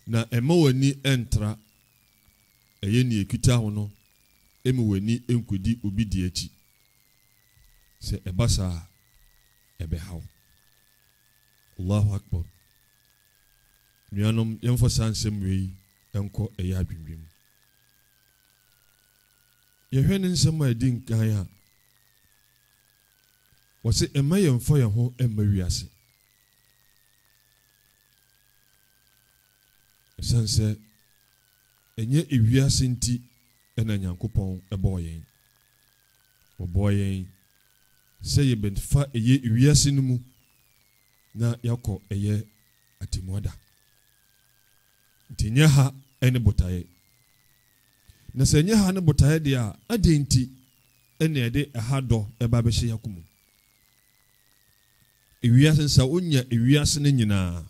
na ɛma w'ani entra ɛyɛ ni ekita ho no emu w'ani enkodi obi di akyi sɛ ɛba saa ɛbɛhaw. Allahu akbar. Nuanom yɛmfa saa nsɛm wei ɛnkɔ ɛyɛ adwendwem. Yɛhwɛ ne nsɛm a ɛdi nkan a wɔsɛ ɛma yɛmfa yɛn ho ɛmma wiase. Ɛsiane sɛ ɛnyɛ ewiase nti ɛna Nyankopɔn ɛbɔɔ yɛn. Wɔbɔɔ yɛn sɛ yɛbɛfa ɛyɛ ewiase no mu na yakɔ ɛyɛ atemuada. Nti nyɛ ha ɛne botaeɛ. Na sɛ nyɛ ha ne botaeɛ deɛ a ade nti ɛna ɛde ɛha dɔ ɛba bɛhyɛ yakomu. Ewiase nsa wonya ewiase no nyinaa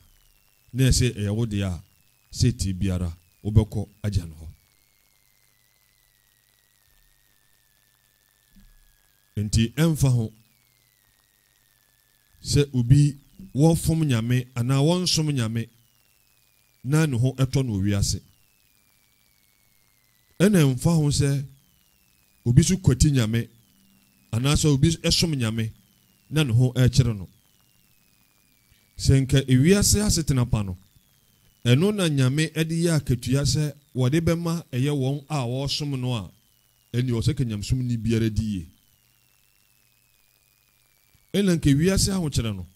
na ɛsɛ ɛyɛ wo deɛ a sɛ ti biara wobɛkɔ agya no hɔ. Nti ɛmfa ho sɛ obi wɔfom nyame anaa wɔnsom nyame na ne ho ɛtɔ no wiase. Ɛna ɛmfa ho sɛ obi so kwati nyame anaa sɛ obi ɛsom nyame na ne ho ɛkyerɛ no. Sɛ nka ewiase asetena pa no ɛno na nyame ɛde yɛ akatua sɛ wɔde bɛma ɛyɛ wɔn a wɔsom no a ɛne ɔsɛ ka nyamsom ni biara di yie. Ɛna nka ewiase ahokyerɛ no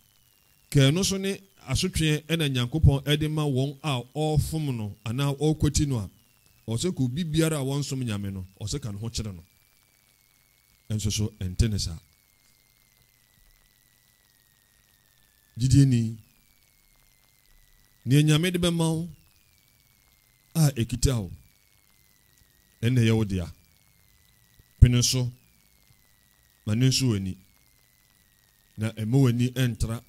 ka ɛno so ne asotwe ɛna Nyankopɔn ɛde ma wɔn a ɔfom no anaa ɔkwati no a ɔsɛ ka obi biara a wɔnsom nyame no ɔsɛ ka ne ho kyerɛ no. Ɛnso so ɛnte ne saa. Gidieni ne nyame de bɛma wo a ekita wo ɛna ɛyɛ wo dea. Pene so ma ne nso w'ani na ɛma w'ani ɛntra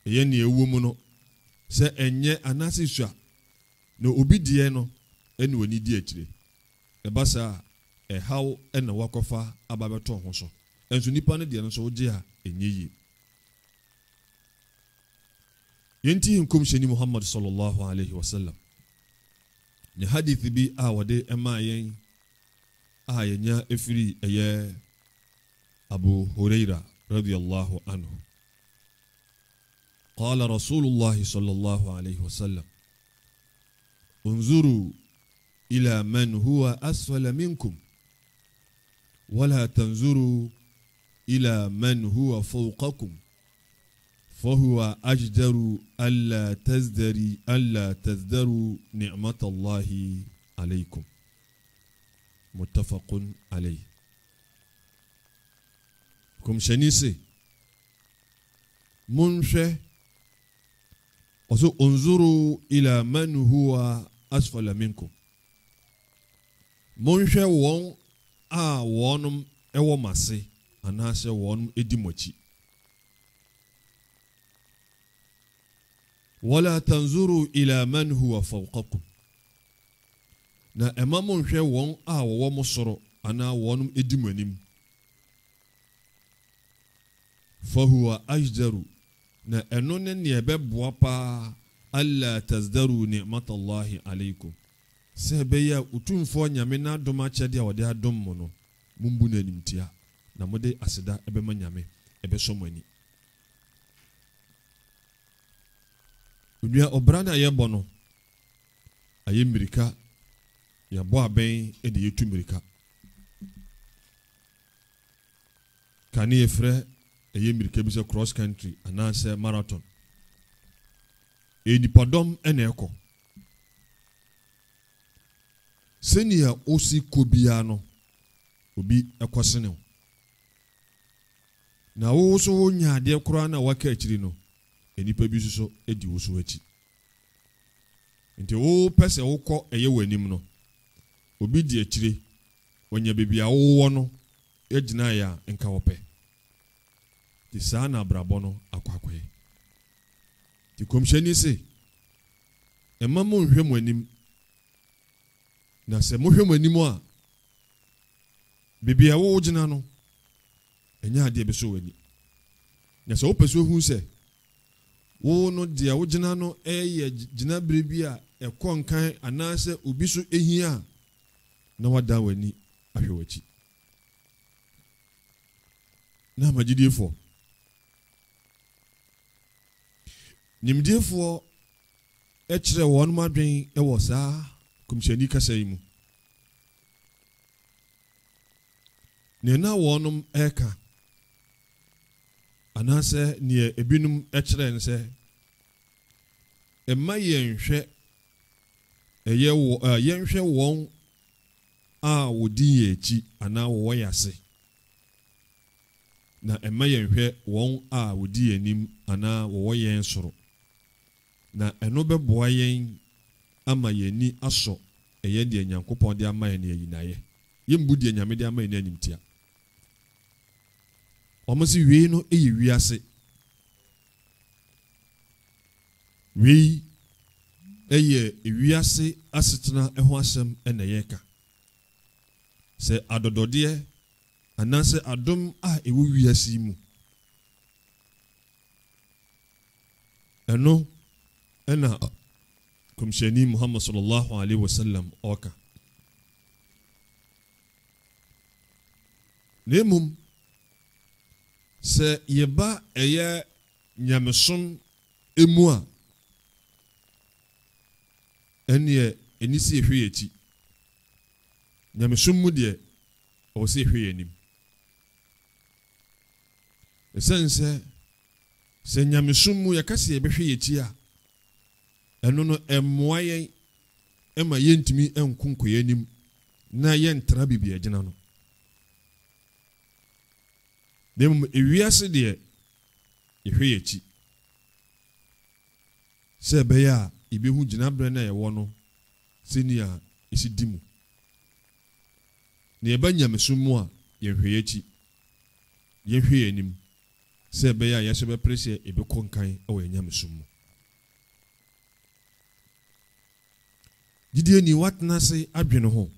ɛyɛ ne ɛwɔ mu no sɛ ɛnyɛ anase sua na obi deɛ no ɛne w'ani di akyire. Ɛba saa ɛhaw ɛna wakɔfa aba bɛtɔ ho so. Ɛnso nipa no deɛ no so wogye a ɛnyɛ yie. Yenti nkɔmhyɛni Muhammad sallallahu alaihi wasallam ne hadith bi a wɔde ɛma yɛn a yɛnya efiri ɛyɛ Abu Huraira radiyallahu anhu. قال رسول الله صلى الله عليه وسلم انظروا إلى من هو أسفل منكم ولا تنظروا إلى من هو فوقكم فهو أجدر ألا تزدروا نعمة الله عليكم. متفق عليه. كم شنيسي منشأ انظروا إلى من هو أسفل منكم. منشأ وون وونم ewo mase anase wonum edimochi. ولا تنظروا إلى من هو فوقكم. na emamu nhwe won a wo mo soro ana wonum edimanim. فهو أجدر na eno ne ne ebeboa pa alla tazdaru ni'matallahi alaykum. Se beya utumfo nyame na adom akyede a wode adom mo no mumbu na nimtia na mode aseda ebema nyame ebesomani. Unua obra na yebo no aye mirika ya bo aben e de yetu mirika kani efre aye mirika bi se cross country anase marathon nipadom ene ekọ senia osi kobia no obi ekosene na wo so nya ade kora na waka akiri no enipa bi so edi wo so achi nti wo pese wo kọ eye wanim no obi di akire wonya bebia wo no egina ya nka wope ti saa na abrabọ no akwakwe ti komhyeni se emma mo nhwe mo anim na se mo hwe mo anim a bebia wo gina no enya ade be so wani na se wo pese hu se wo no dia wo gina no gina bere a ekonkan anase obi so ehia na wada wani ahwewachi na magidefo nimdefo ekire won madwen ewo saa komshani kasa yi mu ne na wonum eka anase ne ebinum ekire nse emma yenhwe yenhwe won a wodi echi ana wo yase na emma yenhwe won a wodi anim ana wo yen soro na eno beboa yen ama yeni aso eye de Nyankopon de ama yen yinaye yembu de nyame de ama yen animtia omosi wi no eyi wiase wi eye wiase asetena eho asem ena yeka se adodode anase adom a ewo wiase mu eno ena komshani Muhammad sallallahu alaihi wasallam oka nemum se yeba eye nyameson emu a ene enisi ehwe echi nyameson mu de o se ehwe anim esense se nyameson mu yakase ebehwe echi a eno no emmoayen ema yentimi enkonkoye anim na yentra bibia gina no dem ewiase de ehwe echi se be ya ibehu gina bre na yewo no senia esidimu ne eba nyamesumu a yehwe echi yehwe anim se be ya yeso be pressure ebe konkan o nyamesumu didie ni watna se adwene ho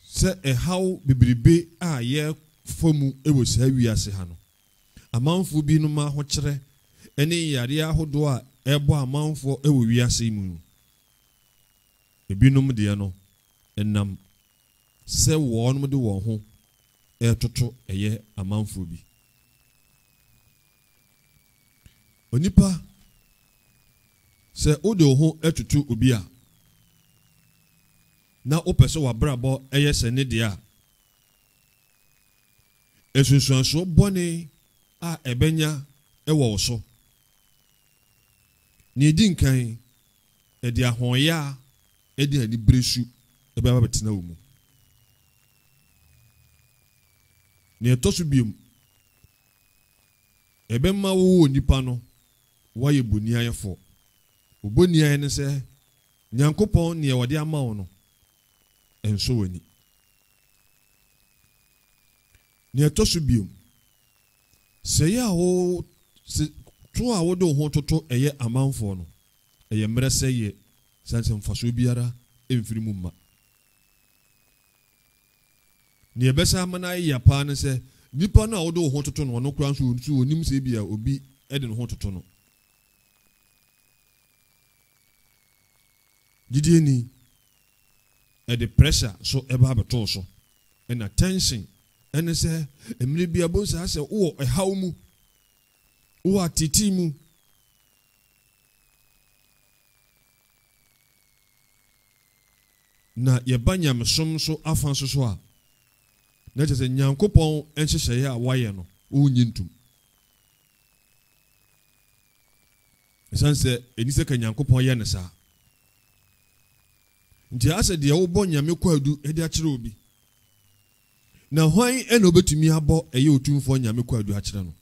se ehaw bibribe a ye fomu ewo sa wiase ha no amanfo bi no ma ho kire ene yare ahodo a ebo amanfo ewo wiase mu ebinom de no enam se wonum de won ho etoto eye amanfo bi onipa se odo ho etutu obi a na opese wa brabo eye se ne de a esunsuanso bone a ebenya ewo so ni di nkan e de ahoya e de ani bresu e ba betina wo mu ni etosu biom ebemma wo nipa no waye boni ayefo oboni aye ne se Nyankopon ne wode ama wo no enso wani ni etosu biom se ya wo se to a wo do ho toto eye amanfo no eye mrese ye sanse mfaso biara emfiri mu ma ni ebesa amana ya pa ne se nipa na wo do ho toto no no kura nso onim se bia obi ede no ho toto no didie ni the pressure so eba beto so and attention and say emre bia bo sa se wo ehaw mu wo atiti mu na ye banyam som so afan so a na je Nyankopon enhyehyeye a waye no wo nyintum esanse enise ka Nyankopon ye ne sa nti ase de wo bo nyame kwadu edi akire obi na hwan ena obetumi abo eye otumfo nyame kwadu akire no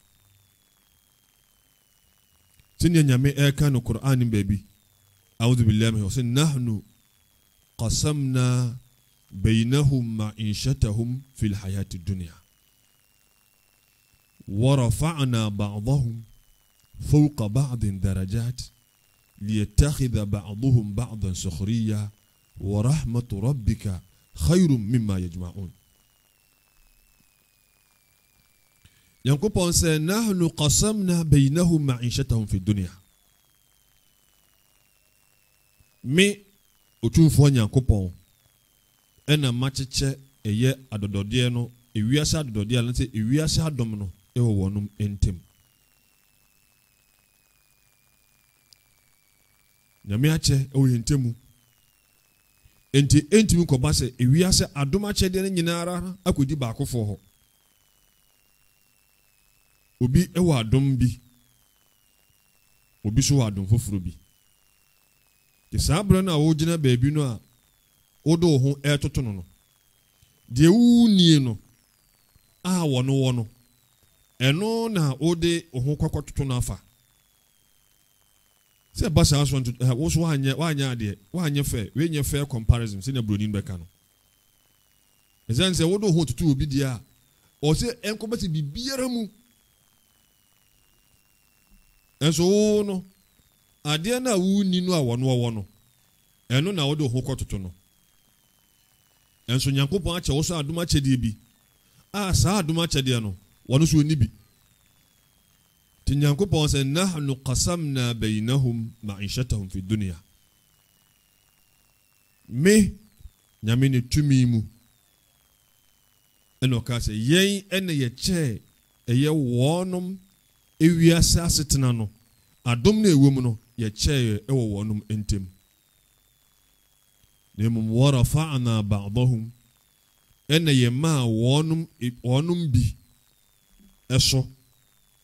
tinya nyame eka no Qur'an baby a'udhu billahi min wasin nahnu qasamna bainahum ma'ishatahum fil hayati dunya wa rafa'na ba'dahum fawqa ba'din darajat liyattakhidha ba'dhum ba'dan sukhriya wa rahmatu rabbika khayrun mimma yajma'un Nyankopɔn sɛ nahnu qasamna bainahum ma'ishatahum fi dunya. Me otumfoɔ Nyankopɔn ɛna makyekyɛ ɛyɛ adɔdɔdeɛ no ewiase adɔdɔdeɛ no sɛ ewiase adɔm no ɛwɔ wɔnom ntem. Nyame akyɛ ɛwɔ yɛn ntemu. Enti entimi kɔba sɛ ewiase adom akyɛdeɛ no nyinara akɔdi baakofoɔ hɔ. Obi ɛwɔ adom bi, obi so wɔ adom foforo bi. Te saa bere no a wogyina baabi no a wode wo ho ɛtoto no no, deɛ wunnie no a wɔno wɔ no, ɛno na wode wo ho kɔkɔtoto no afa. Sɛ ba saa so wo so wanyɛ adeɛ, wanyɛ fɛ, wenyɛ fair comparison sɛ na Broni bɛka no. Ɛsiane sɛ wode wo ho toto obi deɛ a, ɔsɛ ɛnkɔbɛsɛ biribiara mu. Ɛnso wo no, adeɛ na wunni no a wɔno wɔ no, ɛno na wode wo ho kɔtoto no. Ɛnso Nyankopɔn akyɛ wo so adom akyɛdeɛ bi a saa adom akyɛdeɛ no wɔno so ɔni bi. Ti Nyankopɔn sɛ nahnu qasamna bainahum ma'ishatahum fi dunya. Me Nyame ne tumi mu ɛna ɔka sɛ yɛn ɛna yɛkyɛɛ ɛyɛ wɔnom ewiase asetena no, adom na ɛwɔ mu no yɛkyɛɛ ɛwɔ wɔnom ntem. Na mmom warafa'na ba'dahum ɛna yɛmaa wɔnom bi ɛso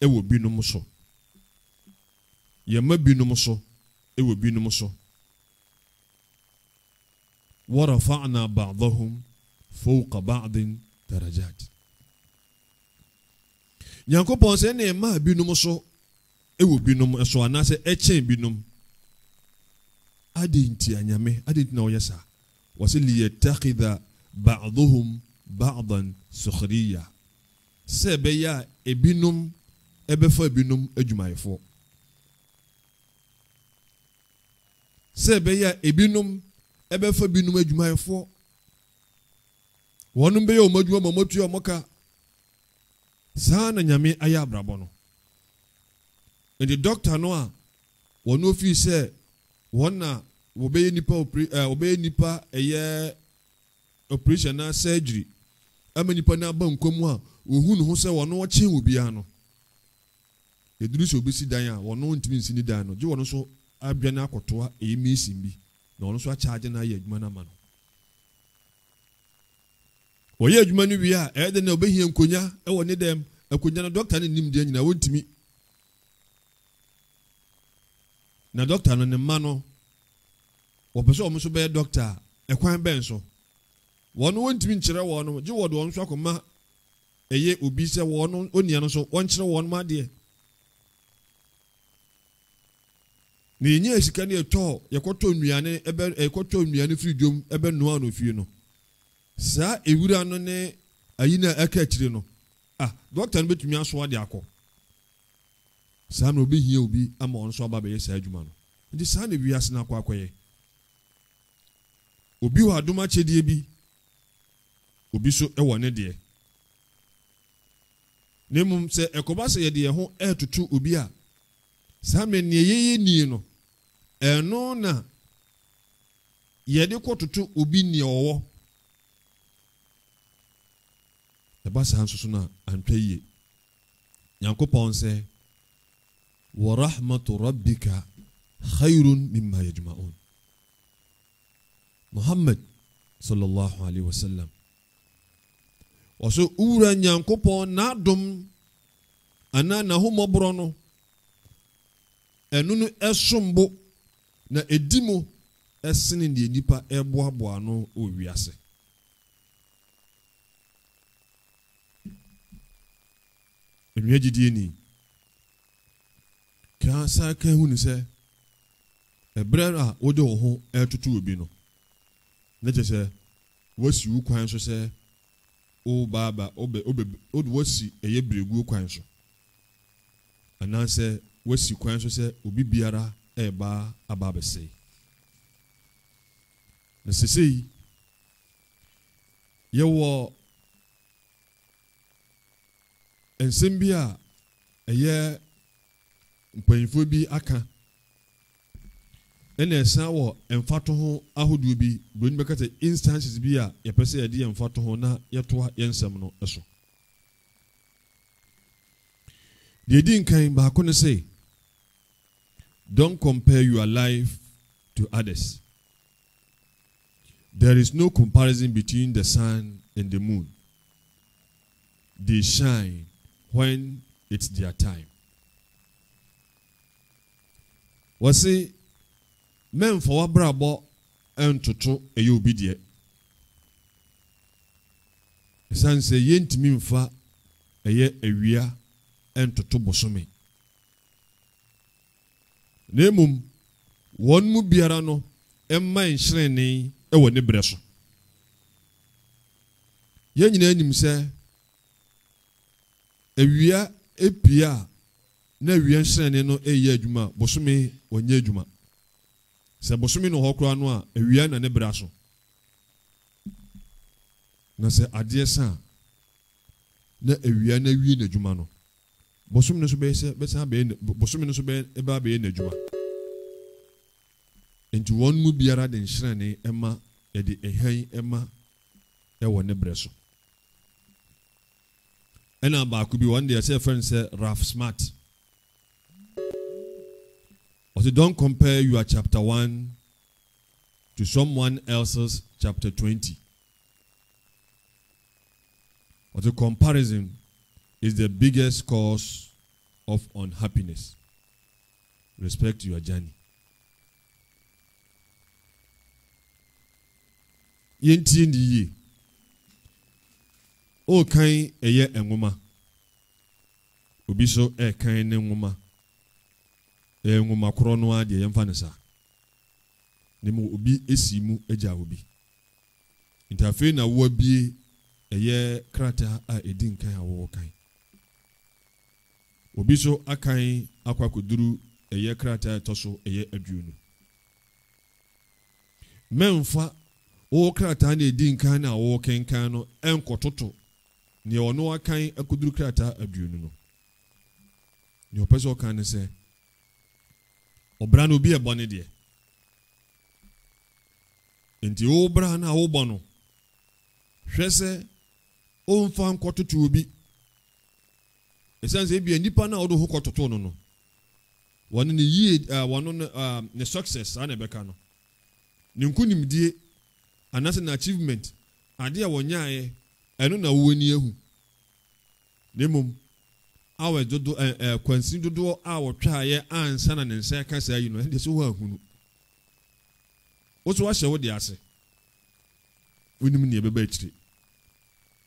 ɛwɔ binom so. Yɛma binom so ɛwɔ binom so. Warafa'na ba'dahum fawqa ba'din darajat. Nyankopɔn sɛ na yɛmaa binom so ɛwɔ binom so anaasɛ ɛkyɛn binom. Ade nti anyame, ade nti na ɔyɛ saa. Wɔsɛ liyattakhidha ba'dhum ba'dan sukhriya. Sɛ ɛbɛyɛ a ebinom ɛbɛfa ebinom adwumayɛfoɔ. Sɛ ɛbɛyɛ a ebinom ɛbɛfa ebinom adwumayɛfoɔ. Wɔnom bɛyɛ wɔn adwuma ma wɔatua wɔn ka. Saa na nyame ayɛ abrabɔ no. Nti doctor no a wɔn ofi sɛ wɔn na wɔbɛyɛ nipa ɛyɛ operation na surgery ama nipa na aba nkɔm a wohu ne ho sɛ wɔn wɔkye obiara no. Eduru sɛ obi si dan a wɔn ntumi nsi ne dan no, gye wɔn so abia na akɔtoa ɛyɛ meesin bi na wɔn so akyagye na ayɛ adwuma na ama no. Wɔyɛ adwuma no wie a ɛyɛ de na obɛhia nkonya ɛwɔ ne dɛm. Akonya no doctor ne nim deɛ nyina wɔntumi. Na doctor no ne mma no wɔpɛ sɛ wɔn nso bɛyɛ doctor ɛkwan bɛn so. Wɔn wɔntumi nkyerɛ wɔn no, gye wɔde wɔn nso akɔma ɛyɛ obi sɛ wɔn onia no so wɔnkyerɛ wɔn ma adeɛ. Na yɛnyɛ sika ne yɛkɔtɔ nnuane firi dwom ɛbɛnoa no fie no. Saa ewura no ne ayi na ɛka akyire no. Doctor no betumi aso ade akɔ. Saa na obɛhia obi ama ɔno so aba bɛyɛ saa adwuma no. Nti saa na wiase na akɔyɛ. Obi wɔ adom akyɛdeɛ bi, obi so ɛwɔ ne deɛ. Na mmom sɛ ɛkɔba sɛ yɛde yɛn ho ɛtoto obi a, saa mɛ nea yɛyɛ nie no, ɛno na yɛde kɔtoto obi nea ɔwɔ. Ɛba saa nso so na antwa yie. Nyankopɔn sɛ wa rahmatu rabbika khayrun mimma yajma'un. Muhammad sallallahu alaihi wasallam. Wɔso ura Nyankopɔn n'adom ana n'ahomɔborɔ no ɛno no ɛsombo na edimo ɛsene deɛ nipa ɛboaboa no wɔ wiase. Enua gyidie ni ka sa ka hu ni sɛ ɛbrɛ a wode wo ho ɛtoto obi no na kyɛ sɛ wasi wo kwan so sɛ o baba o wasi ɛyɛ bregu kwan so anaasɛ wasi kwan so sɛ obi biara ɛba aba bɛsɛ na sesei yɛwɔ ensem bi a eye mpanyinfo bi aka ena esa wo emfato ho ahodo bi broni bekata instances bi a yepese ye de emfato ho na yeto yensem no eso de din kan ba ko ne say don't compare your life to others. There is no comparison between the sun and the moon. They shine when it's their time. Wasi men for wabrabo entoto eye obi de. Esan se yentimi mfa eye awia entoto bosome. Nemum won mu biara no emma enhyerene ewo ne bre so. Ye nyina anim se awia epia na awia enhyerene no eye adwuma bosome wonye adwuma. Se bosome no hokro no a awia na ne bre so. Na se ade sa na awia na wi na adwuma no bosome no so be se besa be bosome no so be eba be na adwuma. Enti won mu biara de nhyerene ema e de ehan ema e wo ne bre so. Ena ba ku bi one day say friend say Ralph Smart. Also don't compare your chapter 1 to someone else's chapter 20. But the comparison is the biggest cause of unhappiness. Respect your journey. Yenti ndiye. O kan eye enwoma. Obi so kan ne nwoma. Enwoma koro no ade yemfa ne sa. Nemu obi esimu agya obi. Ntafe na wo bie eye krata a edin kan awo kan. Obi so akan akwakoduru eye krata toso eye aduonu. Memfa o krata na edin kan na awo kenkan no enkototo ne ono akan akoduru krata aduonu no. Ne opeso kan ne se obra no bi ebone de. Enti obra na wo no hwese o mfa nkototo obi esanse bi anipa na odo hokototo no no wonu ne yie wonu ne success ana beka no ne nkunimdie anase na achievement ade a wonyaaye eno na wo ni ehu nemom awe dodo kwansi dodo a wotwaaye ansa na ne nsa ka sa yi no ende so ho ahunu oso wa hye wo de ase wonim ne beba akire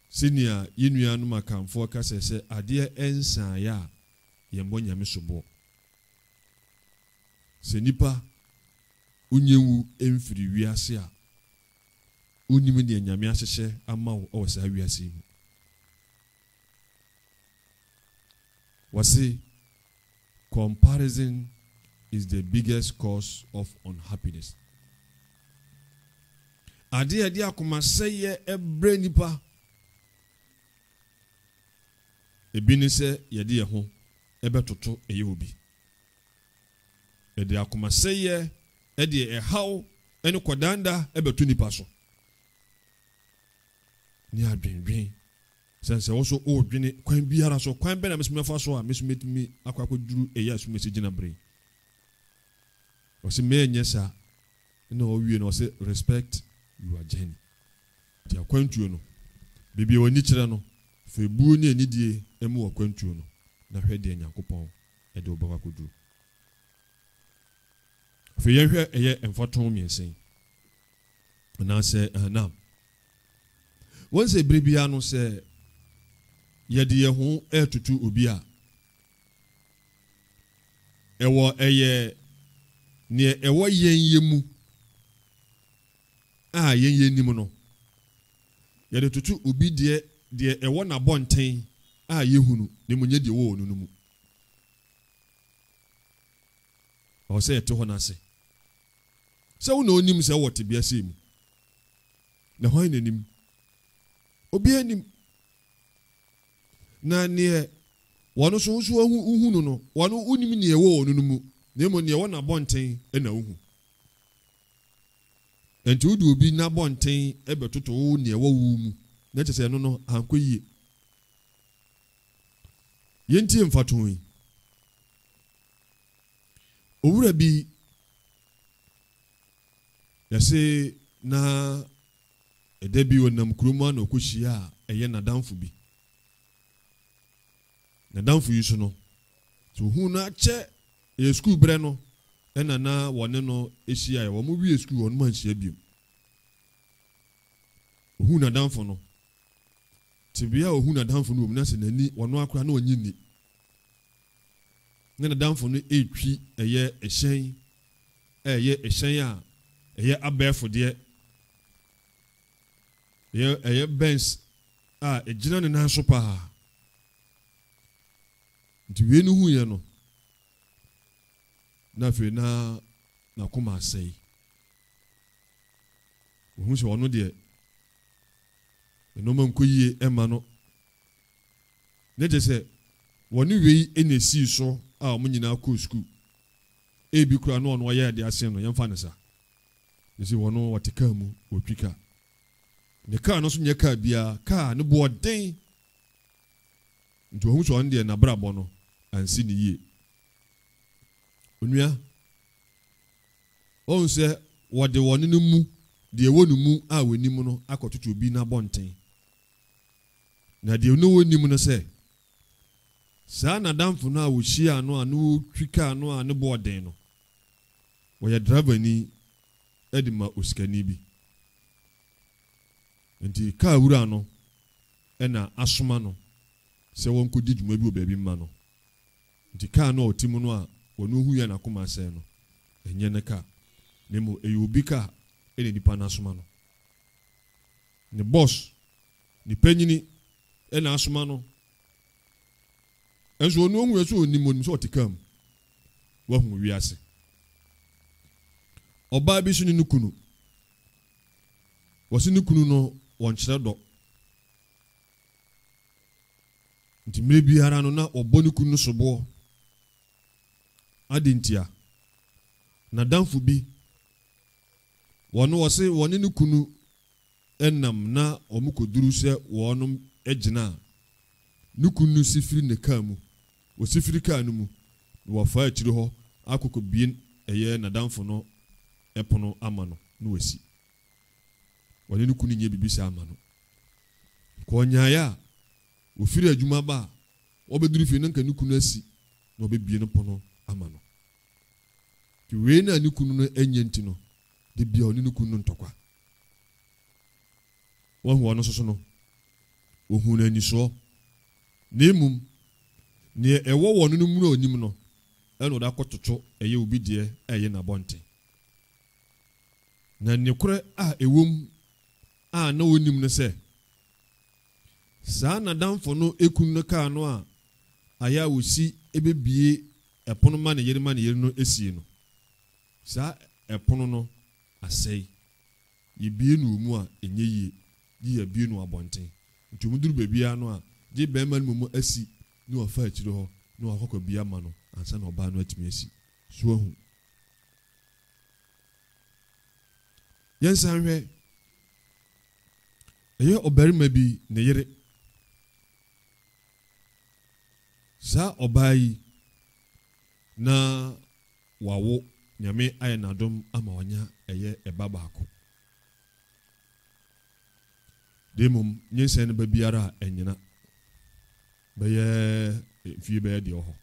senior yenua no makamfo ka se ade ensan ya yembo nyame sobo se nipa unyewu emfiri wiase a unim ne nyame ahyehye ama wo o sa wiase mu wasi comparison is the biggest cause of unhappiness. Ade akoma seye ebre nipa ebi ni se yede ho ebetoto eye obi ede akoma seye ede ehaw ene kodanda ebeto nipa so ni adwenwen sense wo so o dwene kwan biara so kwan be na mesumefa so a mesumetimi akwakoduru eye asumesi gina bre o se me nyesa na o wie na o se respect your journey. Ti akwantuo no bibia wani kire no febuo ni anidie emu akwantuo no na hwede Nyankopɔn e de obaka koduru fe yehwe eye emfato miensen na se na wonse bribia no se yede ye ho etutu obi a ewo eye ne ewo yemu yenye nim no yede tutu obi de ewo na bonten yehunu ne munye de wo no mu o se ete ho na se wo na onim se wo te bia se mu na ho nanim obi anim na ne Wano so so uhu no wano unim ne ewo no mu na emo ne ewo na bonten na uhu enti udu obi na bonten ebetoto ne ewo wu mu na kyese no no ankoyie yenti mfato yi owura bi yase na edebi wonam kuruma na okohia eye nadamfo bi nadamfo yi so no so hu na che e school bre no ena na wone no ehia e wo mo wi school won man hia bi hu nadamfo no tibia hu nadamfo no na se nani wono akora na onyini na nadamfo no etwi eye ehyen a eye abefo de eye Benz a ejina ne na so pa ndiwe no hu ye no na fe na koma asai ohun se wono de eno man koyie ema no ne je se woni wei enesi so a omo nyina ko school ebi kura no ono ye de ase no yemfa ne sa yesi wono wateka mu otwika ne ka no so nye ka bia ka ne bo den nti ohun so onde na brabo no ansi ni yie onua on se wode woni no mu de wonu mu a woni mu no akototo bi na bonten na de no woni mu no se sa na damfo no a wo hia no anu twika no a ne bo den no wo ya driver ni edima osikani bi nti ka wura no ena asoma no se won ko didwuma bi obabi mma no nti ka no otimu no a wonu hu ya na koma ase no enye ne ka nemo eyobi ka ene nipa na asoma no ne boss ni panyini ena asoma no enso onu hu eso onimo ni so otikam wa hu wi ase oba bi so ni nukunu wasi nukunu no won kyerɛ dɔ nti mere biara no na ɔbɔ nukunu no sobo adentia na damfo bi wono wose woni nukunu enam na omukoduru sɛ wonom agina nukunu sifiri ne ka mu wo sifiri ka no mu wo fa akyiri hɔ akoko bien eye na damfo no epono ama no no wasi woni nukunu nye bibisa ama no ko nyaaya wo firi adwuma ba obeduru fi nanka nukunu asi na obebie no pono ama no ti we na nukunu no enyenti no de bia oni nukunu ntokwa wo ho no soso no wo hu na niso nemum ne ewo wono no mu na onim no eno da kototo eye obi de eye na bonte na nekure a ewom a na onim no se sa na damfo no ekun no ka no a aya wosi ebebie epono ma ne yere no esie no sa epono no asei yebie no mu a enye yie di yebie no abonten nti muduru bebia no a je bema no mu asi no afa akire ho no akokɔ bia ma no ansa na oba no atimi asi so ahu yensan hwɛ eye obarima bi ne yere sa obai na wawo nyame aye nadom ama wanya eye eba baako demum nyensen ba biara enyina beye fie be de ho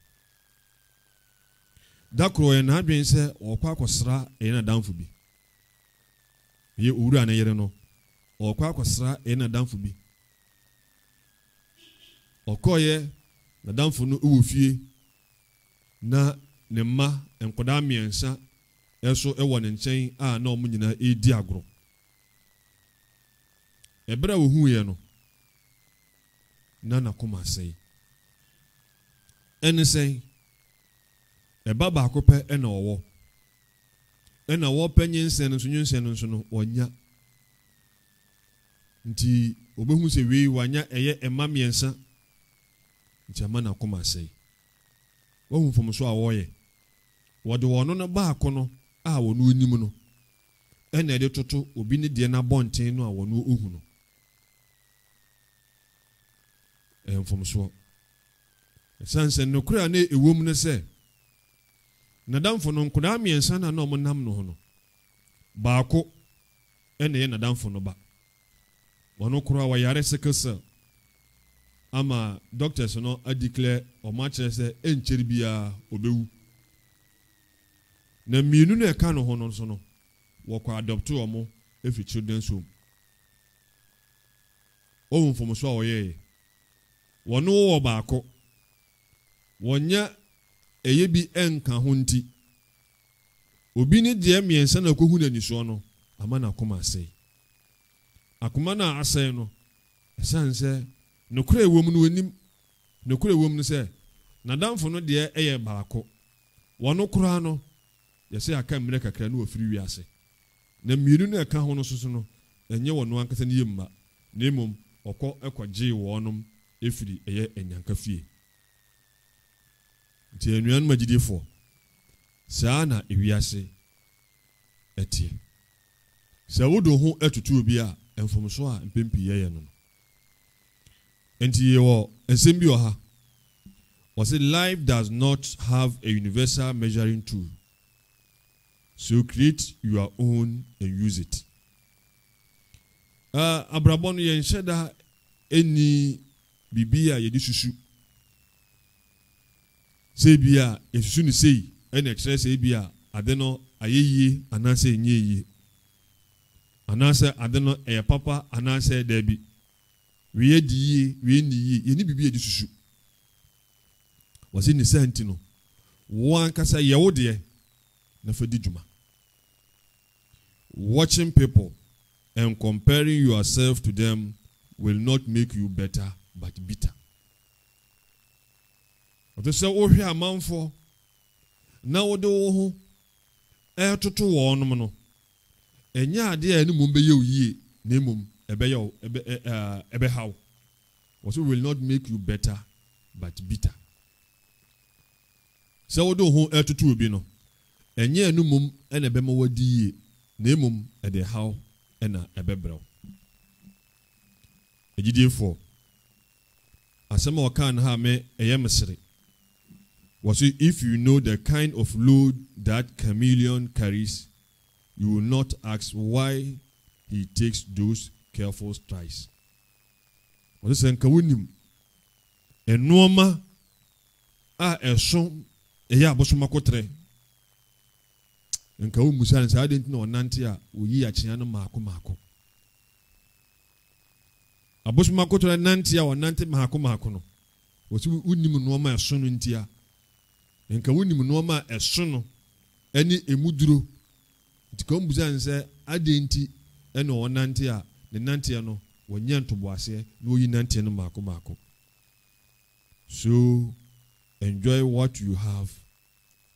dakro ye na adwen se okwa akosra eye na damfo bi ye owura na yere no okwa akosra eye na damfo bi okoye na damfo no ewo fie na ne mma enkoda miensa eso ewo ne nchen a na omu nyina edi agro ebra wo hu ye no na koma sei ene sei eba ba akope ena owo ena wo panyin sen nso no onya nti obehu se wi wanya eye emma miensa nti ama na koma asɛe wahu mfomso a wɔyɛ wɔde wɔno no baako no a wɔno onim no ɛna ɛde toto obi ne deɛ na bɔnten no a wɔno ohu no mfomso sanse no kura na ewom ne sɛ nadamfo no nkodaa mmiɛnsa na ɔmo nam no ho no baako ɛna yɛ nadamfo no ba wɔno kura wɔyare sickle cell ama doctors no adeclare ɔmo akyerɛ sɛ ɛnkyɛre biara obewu na mmienu na ɛka no ho no nso no wɔkɔ adopt ɔmo efi children's home ɔmo mfomso a wɔyɛɛ wɔno wɔ baako wɔnya ɛyɛ bi ɛnka ho nti obi ne deɛ mmiɛnsa na kɔhu n'anisoɔ no ama na akoma asɛe akoma na asɛe no ɛsan sɛ nokora ewom no anim nokora ewom no sɛ nadamfo no deɛ ɛyɛ baako wɔno koraa no yɛsɛ aka mmerɛ kakra no wɔfiri wiase na mmienu na ɛka ho no soso no ɛnyɛ wɔno ankasa ne yɛmma na mmom ɔkɔ ɛkɔgyee wɔnom efiri ɛyɛ enyanka fie nti anuanom agyidifoɔ saa na ewiase ɛteɛ sɛ wodo ho ɛtutu obi a mfomso a mpempi yɛyɛ no nti yɛwɔ nsɛm bi wɔ ha wɔsɛ life does not have a universal measuring tool, so create your own and use it. Abrabɔ no yɛnhyɛ da ɛni bibi a yɛde susu sɛ bi a yɛsusu ne sei ɛna ɛkyerɛ sɛ bi a ade no ayɛ yie anaasɛ ɛnyɛ yie anaasɛ ade no ɛyɛ papa anaasɛ daabi weyɛ di yie weyɛ ni yie yɛni bibi yɛde susu wɔsɛ ne santi no wɔn ankasa yɛwo deɛ na fa di dwuma. Watching people and comparing yourself to them will not make you better but bitter. Ɔtɔ sɛ wohwɛ amanfoɔ na wode wo ho ɛtoto wɔnom no ɛnyɛ adeɛ a ɛne mmom bɛyɛ wo yie na mmom ɛbɛyɛ wo ɛbɛhaw. Wɔsɛ will not make you better but bitter. Sɛ wode wo ho ɛtoto obi no ɛnyɛ ɛne mmom ɛna ɛbɛma wadi yie na mmom ɛde haw ɛna ɛbɛbrɛw. Agyidiefo asɛm a wɔka no ha me ɛyɛ mesere. Wɔsɛ if you know the kind of load that chameleon carries, you will not ask why he takes those careful strides. Wɔsɛ sɛ nka wonim ɛnoɔma a ɛso ɛyɛ abosomakotrɛ nka wo musa nsa ade ntina ɔnante a oyi akyea no maako maako. Abosomakotrɛ nante a ɔnante maako maako no wɔsɛ wonim noɔma ɛso no ntia nka wonim noɔma ɛso no ɛne emuduro nti ka wo musa nsa ade nti ɛne ɔnante a ne nanteɛ no wɔnyɛ ntoboaseɛ na oyi nanteɛ no maako maako. So enjoy what you have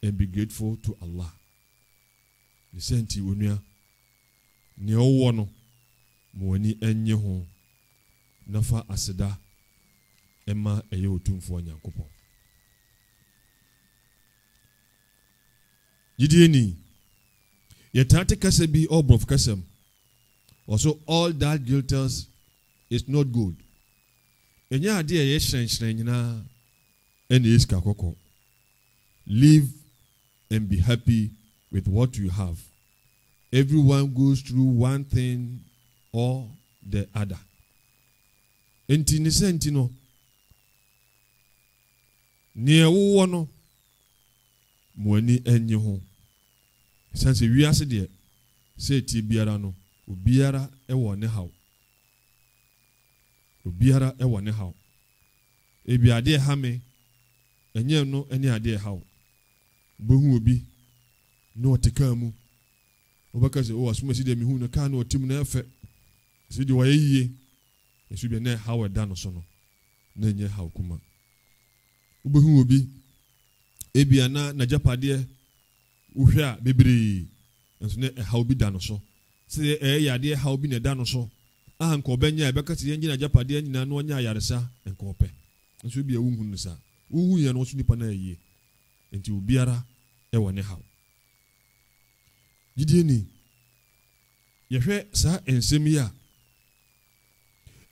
and be grateful to Allah. The senti onua ne ɔwɔ no mo ani enye ho nafa aseda ɛma ɛyɛ otumfo Nyankopɔn. Gideoni yɛtate kasa bi ɔbɔf kasam also all that glitters is not gold. Ɛnyɛ ade a yɛ hyerɛnhyerɛn nyinaa ɛna yɛ sika kɔkɔɔ. Live and be happy with what you have. Everyone goes through one thing or the other. Enti ne senti no nea wowɔ no mo ani enye ho. Sanse wiase de sɛ tie biara no obiara ɛwɔ ne haw. Obiara ɛwɔ ne haw. Ebi ade ha me enye no ɛne ade haw. Bohu obi no ɔteka mu obaka sɛ o asoma si de mehu no ka na ɔtim na ɛfɛ si de wɔyɛ yie esu bi na haw ɛda no so no na nye haw kuma. Obohu obi ebi ana na japadeɛ uhwɛ a bebree nso ne haw bi da no so sɛ ɛyɛ ade haw bi na da no so a nka ɔbɛnya ɛbɛka sɛ yɛn gyina japadeɛ nyina no ɔnya ayaresa nka ɔpɛ nso bi a wonhu no sa wohu yɛ no so nipa na yie enti obiara ɛwɔ ne haw gidie ni yɛhwɛ saa ensɛm yi a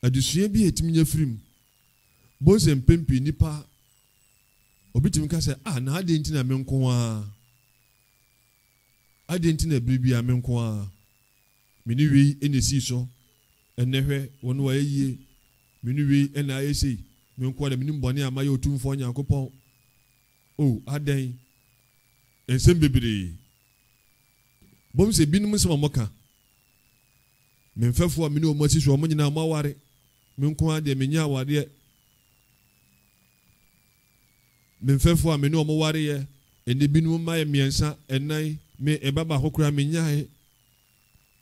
adusua bi etimi nya firim bonse mpempi nipa obitimi ka sɛ na ade nti na me nko a ade nti na biribi a me nko a meni wei enesi so enehwe wono wa yie meni wei ena ayesi me nko da meni mbone amaye otumfo Nyankopɔn adan ensem bebere bonse binum se mamoka me mfefo a meni o masi so mo nyina ma ware me nko a de menya aware me mfefo a meni o mo ware ye ende binum ma ye miensa enan me ebaba hokura menyae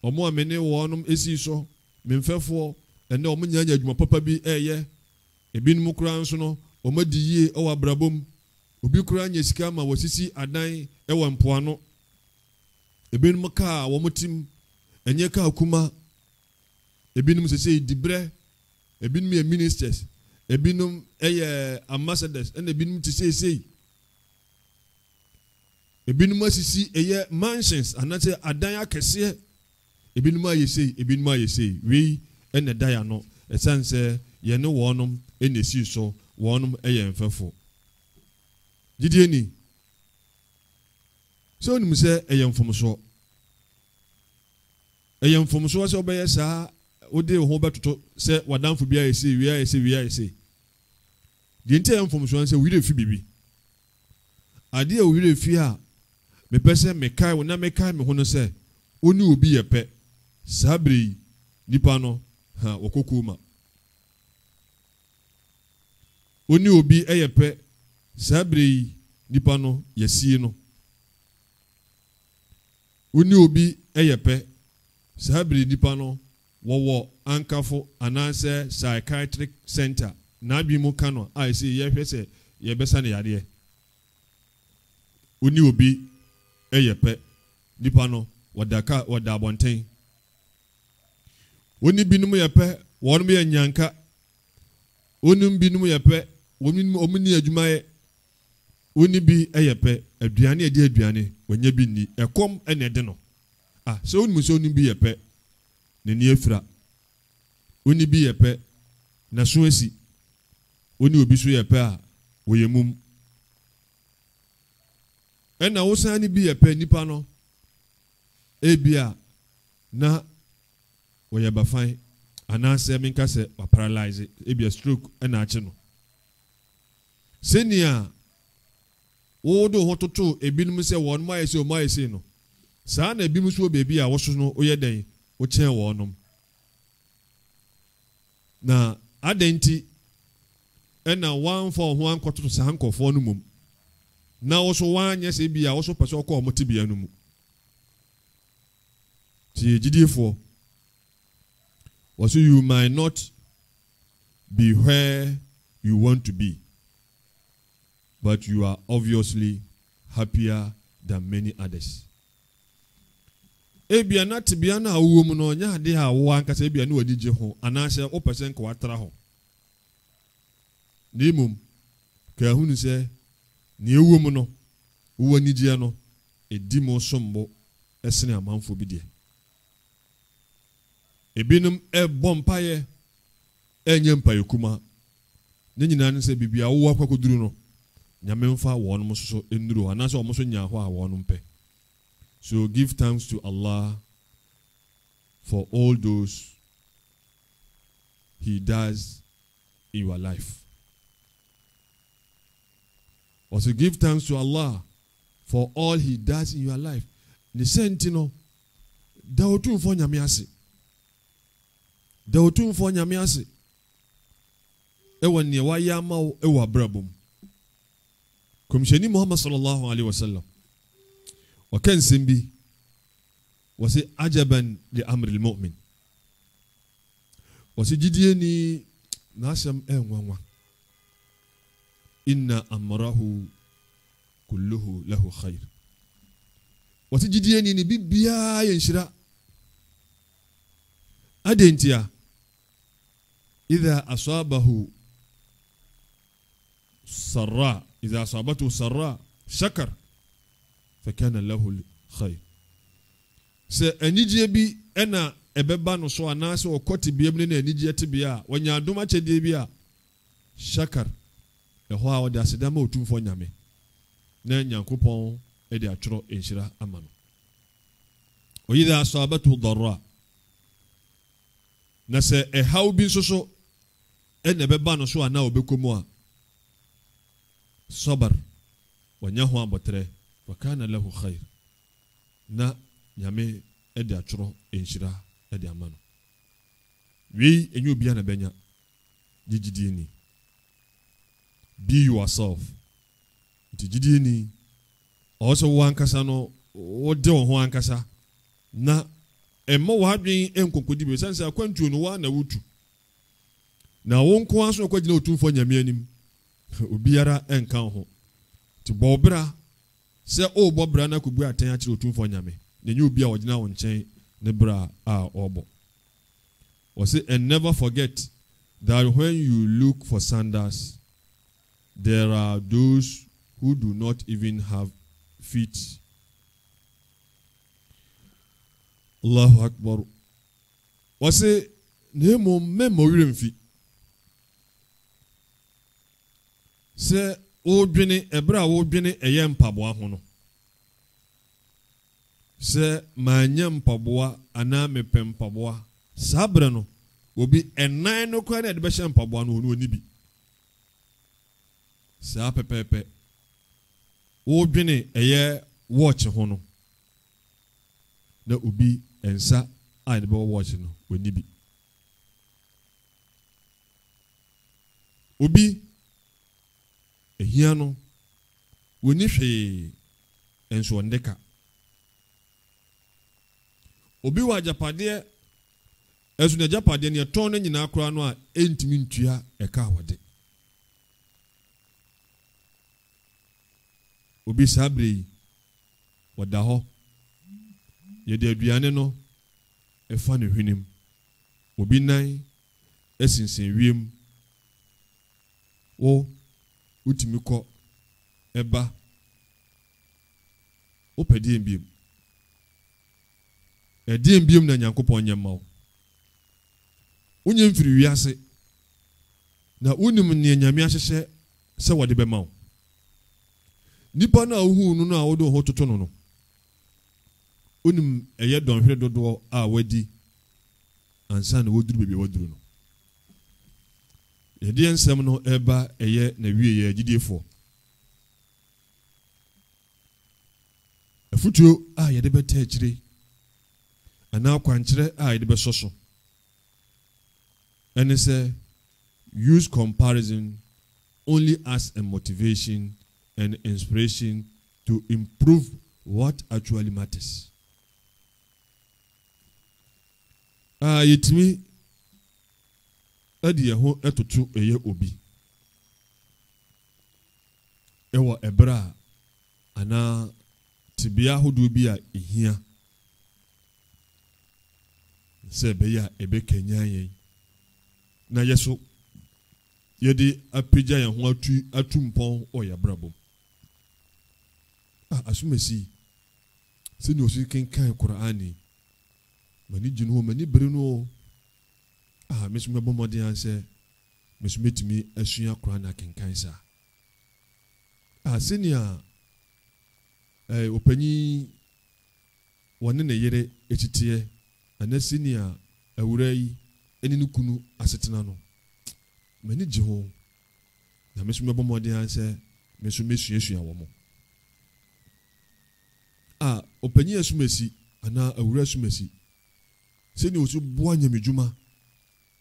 omo a meni wonom esi so me mfefo ende omo nyanya adwuma papa bi eye ebinum kura nso no omo di yie o abrabom obi kura nya sika ma wasisi adan ewo mpoano ebinum ka wo motim enye ka kuma ebinum sese dibre ebinum ye ministers ebinum eye ambassadors ene ebinum tisese ebinum asisi eye mansions anase adan akese ebinum ayese we ene daya no esanse ye ne wonom enesi so wonom eye mfefo gidie ni so nim se eye mfomso se obeye saa ode ho betoto se wadanfo bia ese wi ayese die nte eye mfomso se wi re fi bibi ade a wi re fi a me pese me kai wona me kai me ho no se oni obi yepe sabri nipa no ha wokokuma oni obi eyepe sabri nipa no yasie no oni obi eyepe sabri nipa no wowo ankafo ananse psychiatric center na abi mu kano a se yehwe se yebesa ne yade oni obi eyepe nipa no wada abonten oni binum yepe wonum ye nyanka onum binum yepe omni adwumaye oni bi eyepe aduane edi aduane wanya bi ni ekom ene de no so onum so onum bi yepe ne ni efira oni bi yepe na so asi oni obi so yepe a woyemum ena wosani bi yepe nipa no ebia na woyeba fine anase minka se wa paralyze ebia stroke ena ache no senia wodo hototo ebinum se won ma yese no saa na ebinum so bebi a woso no oyeden wo chen wonom na adenti ena wan for ho ankoto saa nkofo no mum na woso wanye se bia woso pese okọ omotibia no mu ti gidifo so you might not be where you want to be, but you are obviously happier than many others. Ebia na tibia na awom no nya de ha wo ankasa ebia na wadi je ho anase o person ko atra ho. Nimum ka hunu se ne ewom no wo ani je no edi mo sombo esene amanfo bi de. Ebinum bompaye enye mpaye kuma ne nyina ne se bibia wo akwakoduru no nyame mfa wonum so enduru anase omo so nya ho a wonum pe. So give thanks to Allah for all those he does in your life. Also give thanks to Allah for all he does in your life. Ne sentino da otumfo nyame ase. Da otumfo nyame ase. Ewa ne wa ya ma ewa brabum. Komsheni Muhammad sallallahu alaihi wasallam. وكان سنبي وسي عجبا لأمر المؤمن وسي جديني ناسم وانوا إن أمره كله له خير وسي جديني نبي بيا ينشرا أدنتيا إذا أصابه sarra idha asabatu sarra shakar fakana lahu khair se anigye bi ena ebeba no so anase okoti biem ne anigye tebia wanya adoma chedie bi a shakar eho a wode asedama otumfo nyame na nyankopon e de atworo enhyira amano idha asabatu darra na se ehaw bi so ena ebeba no so ana obekomu a sabar wanya ho abotre wakana lahu khair na nyame ede atworo enhyira ede amano wi enyu bia na benya gigidi ni be yourself gigidi ni also wankasa no wode ho ankasa na emma wadwen enkonkodi be sansa akwantuo no wa na wutu na wonko aso kwagina otumfo nyame anim obiara enka ho ti bobra se o bobra na kubu aten a kire otumfo nyame na nyu obi a wogina wo nchen ne bra a obo o say and never forget that when you look for sandals there are those who do not even have feet. Allahu Akbar. O say nemo memo wiremfi se o dwene ebra wo dwene eye mpaboa ho no se manya mpaboa ana mepem mpaboa sabre no obi enan no kwa na de be hye mpaboa no oni bi sa pepepe wo dwene eye watch ho no na obi ensa a de be watch no oni bi obi ehia no woni hwe enso ndeka obi wa japade esu na japade ne ton nyina akora no a entimi ntua eka wode obi sabre wada ho ye de aduane no efa ne hwenem obi nan esinsen wiem wo utimi ko eba opedi embiem edi embiem na nyankopon nyema wo unye mfiri wiase na unim ne nyame ahyehye se wode bema wo nipa na ohu nu na wodo ho toto no unim eye donhwere dodo a wadi ansa na woduru bebe woduru no yedi ensem no eba eye na wiye agidefo afutuo a yede beta akire ana kwankyere a yede besoso and say use comparison only as a motivation and inspiration to improve what actually matters. Yetimi adi ho etoto eye obi ewo ebra ana tibia hodo bi a ehia se be ya ebe kenyan yen na yeso yedi apija yen ho atu mpon o ya brabom asumesi se ni osi kenkan Qur'ani mani jinu mani brenu mesuma bomodi anse mesumetimi asua Qur'an kenkan sa senia opanyi wone ne yere etitiye anasinia awurai eninu kunu asetena no mani ji ho na mesuma bomodi anse mesumesuasua wo mo opanyi asumesi ana awura asumesi seni osu boa nyamedwuma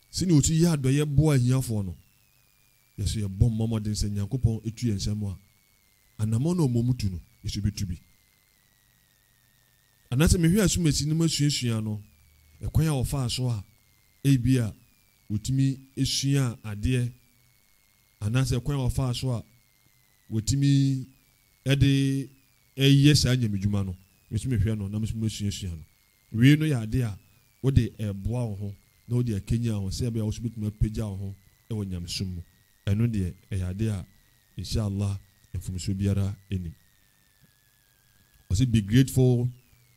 seni osu ya adoye boa hiafo no yeso ye bom momodin se nyankopon etu yensem a anamo na omomutu no yeso betubi anase mehwe asumesi no masuasua no ekwan ya ofa so a ebia otimi esua ade anase ekwan ya ofa so a wotimi ede yes anyamedwuma no yeso mehwe no na masuasua no we no ya ade a wode eboa wo ho na wode akenya ho se bia wo so betuma pagya wo ho e wo nyamsum eno de eyade a inshallah mfumso biara enim. Also be grateful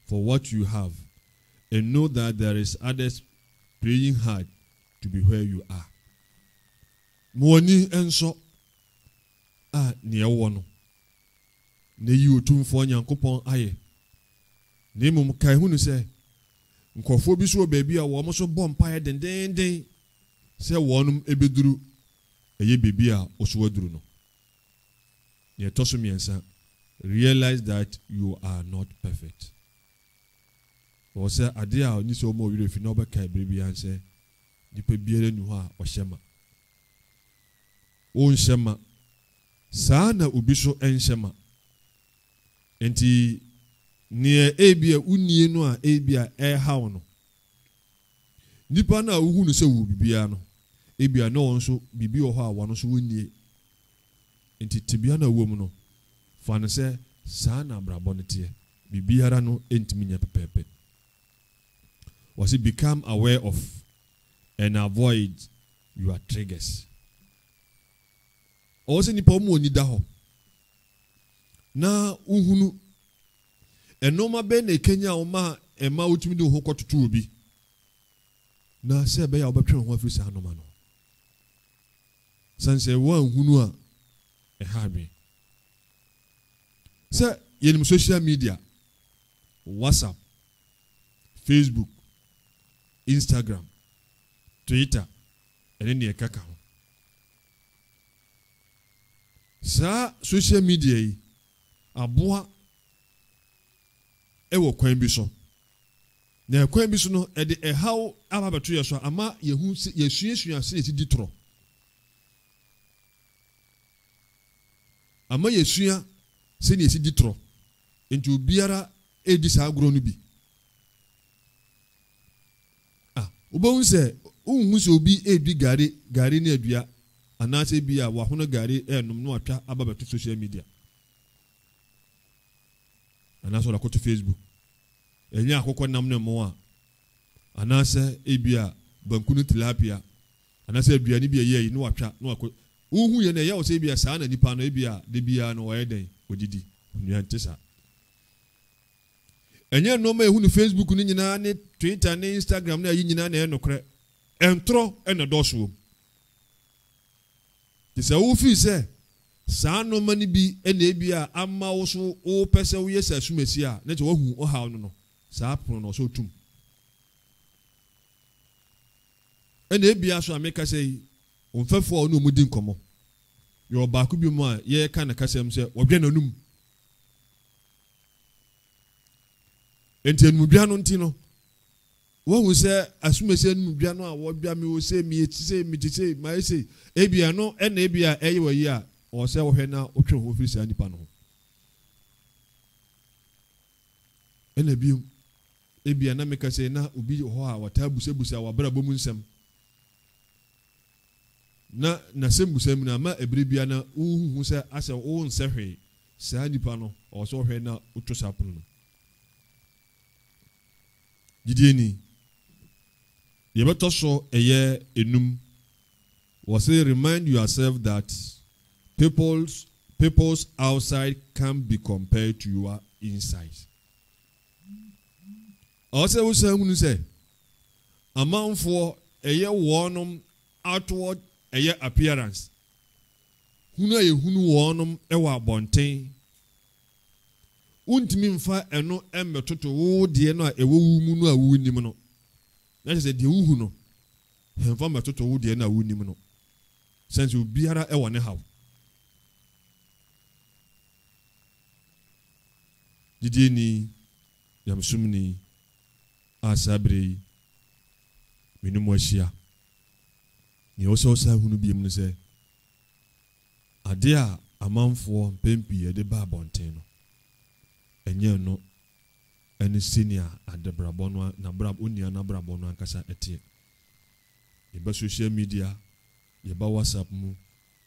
for what you have and know that there is others praying hard to be where you are. Mwani enso ne ewo no ne yi otumfo Nyankopɔn aye. Ne mum kai hunu se nkofo bi so baabi a wo mo so bɔ mpae dendenden se wonum ebeduru eye bebi a oso waduru no. Ne toso miensa, realize that you are not perfect. Or say ade a ni so mo wi refi na obeka bebi anse dipa biere nu ho a ohyema. O nhyema saa na obi so enhyema. Enti ne ebia unie no a ebia hawo no. Nipa na uhu no se wo bibia no. Ebia no wonso bibi wo ho a wono so wonie. Enti tibia na wo mu no. Fa no se saa na brabo no tie. Bibiara no entimi nya pepepe. Was it become aware of and avoid your triggers. Also nipa mu oni da ho. Na uhunu enoma be na Kenya o ma ema otumi de ho kototo obi. Na se be ya obetwe ho afiri sa anoma no. Sanse wa hunu a habi. Se yenim social media, WhatsApp, Facebook, Instagram, Twitter, ene ne kaka ho. Sa social media yi aboa ewo kwan bi so. Na kwan bi so no e de ehaw ababeto ye so ama yehu yesuasua se eti ditro. Ama yesua se ne esi ditro. Enti obiara edi sa agro no bi. Obo se unhu se obi edi gari na adua anase bi a wahono gari enum no atwa ababeto social media. Anase la koto Facebook. Enya akokɔ nam ne mo a anase ebia banku no tilapia anase aduane bi ye no atwa no akɔ uhu ye na ye o se ebia saa na nipa no ebia de bia no oye den odidi nuante sa. Enya no ma ehu no Facebook ni nyina ne Twitter ne Instagram na yi nyina na enokre entro ena doso. Disa wo fi se saa no mani bi ena ebia ama wo so wo pese wo yesa sumesi a na je wo hu o ha no no saa pono no so tum. Ena ebia so ameka sei onfefo o no mudi nkomo. Yo ba ku bi mu a ye ka na kasem se wodwe nanum. Enti enumdua no ntino wo hu se asumesi enumdua no a wodwa me wo se mi etise mi tise mai se ebia no ena ebia eye wayi a o se wo hwe na otwe ho firi sa nipa no. Ena biom ebia na meka se na obi ho a watabusebusa wabra bomu nsem na sembusem na ma ebrebia na uhu se ase wo nsehwe sa nipa no o se wo hwe na otwo sa pono no. Didieni yebeto so eye enum was say remind yourself that people's outside can be compared to your inside. Also we say hunu say amanfo eye wonum outward eye appearance hunu aye hunu wonum ewa abonten untimi mfa eno emmetoto wo de no a ewo wu mu no a wu nim no na se de wu hu no hemfa metoto wo de no a wu nim no sense obiara ewo ne haw didieni yamsumni asabre minum ahia ni oso hunu biem no se ade a amanfo mpempi de ba abonten no enye no eni senior adebrabo no na brabo onia na brabo no ankasa etie eba social media yeba WhatsApp mu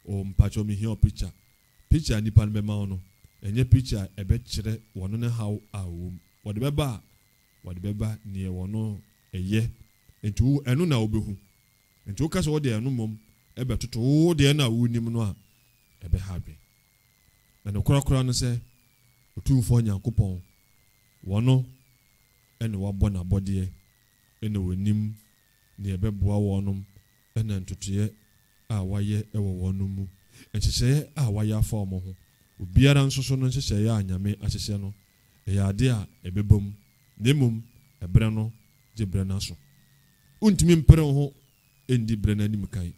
o mpacho mi here picture nipa no be ma no enye picture ebe kire wono ne how awom wode beba ne wono eye entu enu na obehu entu ka so wode enu mom ebe toto wo de na wo nim no a ebe habi ɛno korakora no sɛ otumfoɔ Nyankopɔn wɔno ɛne wabɔ n'abɔdeɛ ɛne wɔnim ne ɛbɛboa wɔnom ɛna ntotoyɛ a wayɛ ɛwɔ wɔnom mu nhyehyɛeɛ a wayɛ afa wɔn ho obiara nso so no nhyehyɛeɛ a Nyame ahyehyɛ no ɛyɛ ade a ɛbɛbom na mmom ɛbrɛ no gye brɛ no aso wontumi mpere wo ho ɛndi brɛ no anim kan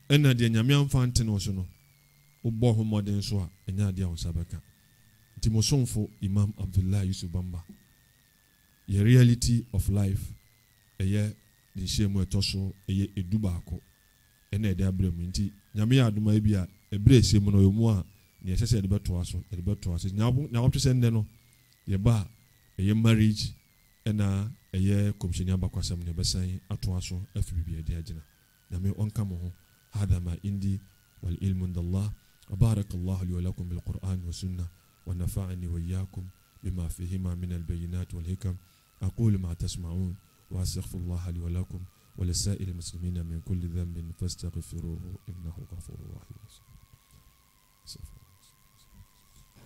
ɛna deɛ Nyame amfa nte no so no wobɔ ho mmɔden so a ɛnyɛ ade a wo nsa bɛka nti mo somfo Imam Abdullah Yusuf Bamba yɛ reality of life ɛyɛ de nhyɛ mu ɛtɔ so ɛyɛ edu baako ɛna ɛde abrɛ mu nti Nyame yɛ adoma bi a ɛbrɛ ɛhyɛ mu no yɛ mu a ne ɛhyɛ sɛ ɛde bɛtoa so na wotwe sɛ nnɛ no yɛba a ɛyɛ marriage ɛna ɛyɛ kɔmhyɛni abakwasɛm ne ɛbɛsan atoa so afiri biribi ɛde agyina Nyame ɔnka mo ho hada ma indi wal ilmu indallah wa barakallahu li wa lakum bil Qur'an wa sunnah wa nafa'ani wa iyyakum bima fihima min al bayinat wal hikam aqulu ma tasma'un wa astaghfirullaha li wa lakum wa lisa'il muslimina min kulli dhanbin fastaghfiruhu innahu ghafurur rahim.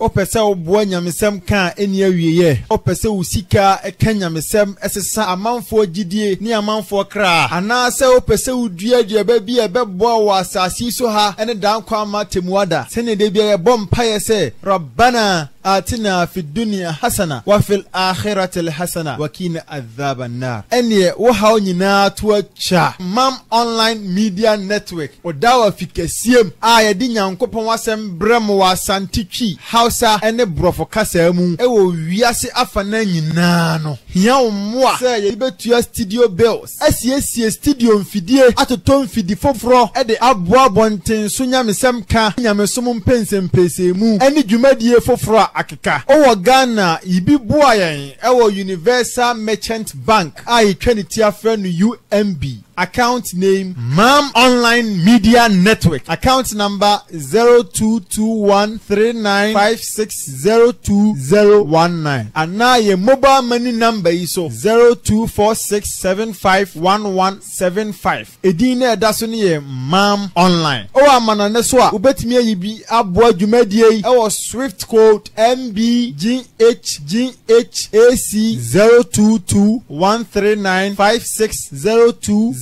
Opese oboa nyamesem kan eni awieye opese usika eka nyamesem esesa amanfo gidie ni amanfo kra ana se opese udua duaba bi ebeboa wo asasi so ha ene dan kwa matemuada sene de bia yebom paye se rabbana atina fid dunya hasana wa fil akhirati hasana wa qina adhaban nar ene wo ha nyina to acha mam online media network odawa fikasiem a ye di nyankopon wasem brem wa santitwi Hausa ene brofo kasa mu ewo wiase afana nyina no hia omwa se ye betua studio bills asiesie studio mfidie atoto mfidi foforo e de aboa bonten so nyamesem ka nyamesom mpensempese mu ene dwumadie foforo akeka owo Ghana ibi boa yen ewo Universal Merchant Bank ai twenty afra no UMB account name Mam Online Media Network account number 022139560219 anaye mobile money number iso 0246751175 edina edaso ne ye Mam Online o amana ne so a obetimi ayibi aboa dwumadie yi ewo Swift code MBGHGHAC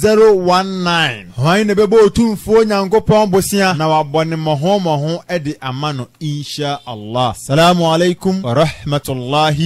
022139560219 hwan ne bebo otumfo Nyankopɔn bosia na wabone moho e de amano insha Allah. Assalamu alaikum wa rahmatullahi